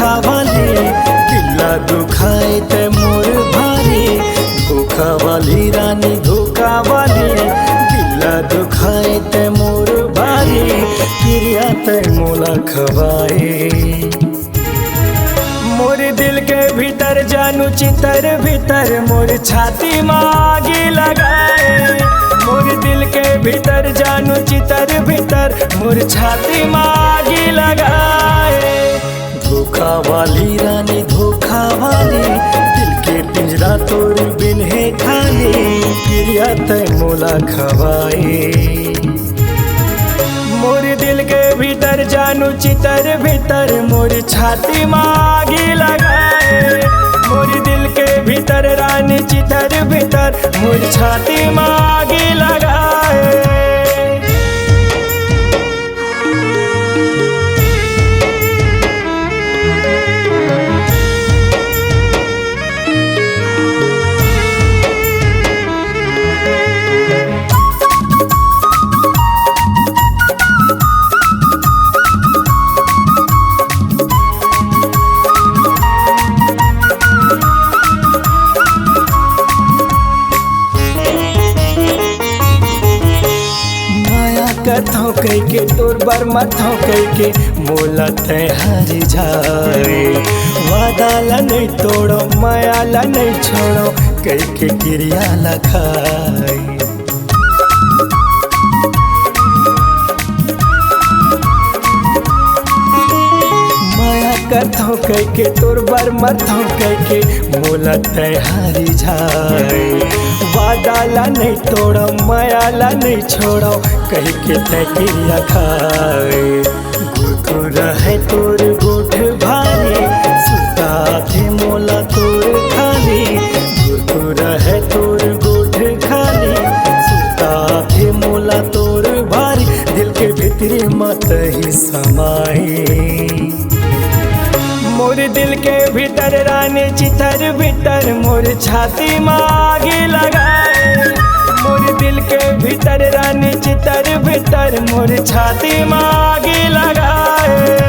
धोखा वाली दिला दुखाए ते मोर भारी। धोखा वाली रानी धोखा वाली दिला दुखाए ते मोर भारी। क्रिया ते मोला खवाए मोर दिल के भीतर जानू चितर भीतर मोर छाती मागी लगाए। मोर दिल के भीतर जानू चितर भीतर मोर छाती मागी लगाए। धोखा वाली रानी धोखा वाली दिल के पिंजरा तोड़ बिन है खाली। क्रिया तय मोला खवाए मोर दिल के भीतर जानू चितर भीतर मोर छाती मागी लगाए। मोर दिल के भीतर रानी चितर भीतर मोर छाती मागी लगाए। कथों कह के तोर बर्मा थों कह के मोला तय हर जाए। वादा ला नहीं तोड़ो माया ला नहीं छोड़ो कह के क्रिया लगाए। माया कथों कह के तोर बर्मा थों कह के मोला तय हर जाए। वादा ला नहीं तोड़ो माया ला नहीं छोड़ो कह के तय क्रिया खाए। गुरकुरा है तोर गोठ भारी सुता थे मोला तोर खाली। गुरकुरा है तोर गोठ खाली सुता थे मोला तोर भारी। दिल के भीतरी मत ही समाए मोर दिल के भीतर रानी चितर भीतर मोर छाती मागी लगाए। मोर दिल के भीतर रानी चितर भीतर मोर छाती मागी लगाए।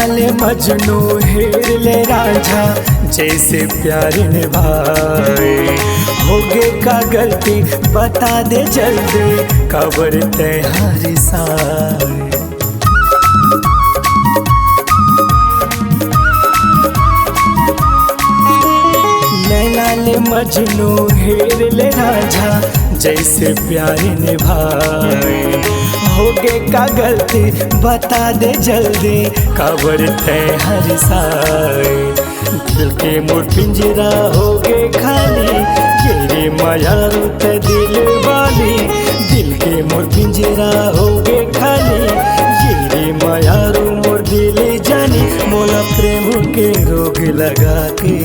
ले मजनू हेर ले राझा जैसे प्यार निभाए। होगे का गलती बता दे जल्दी कबर तेहारी साए। लैला ले मजनू हेर ले राझा जैसे प्यार निभाए। होगे का गलती बता दे जल्दी कबर तय हर साए। दिल के मोर पिंजरा होगे खाली ये माया रुत दिल वाली। दिल के मोर पिंजरा होगे खाली ये माया रू मोर दिल जानी। मोला प्रेम के रोग लगा के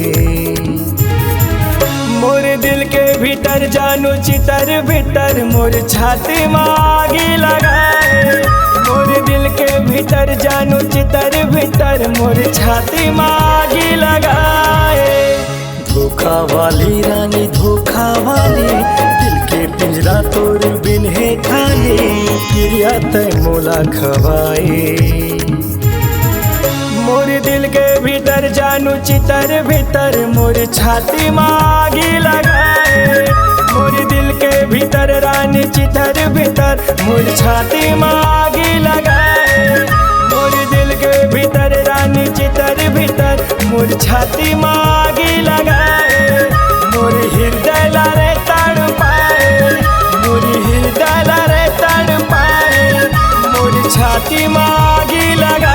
मोर दिल के भीतर जानू चितर भीतर मोर छाती मागी लगाए। मोर दिल के भीतर जानू चितर भीतर मोर छाती मागी लगाए। धोखा वाली रानी धोखा वाली दिल के पिंजरा तोड़ बिन है खाली। क्रिया तय मोला खवाए मोर दिल के भीतर जानू चितर भीतर मोर छाती मागी लगाए। मोर दिल के भीतर रानी चितर भीतर मोर छाती मागी लगाए। मोर दिल के भीतर रानी चितर भीतर मोर छाती मागी लगाए। मोर हृदय लारे तड़ पाए मोर हृदय लारे तड़ पाए मोर छाती मागी लगा।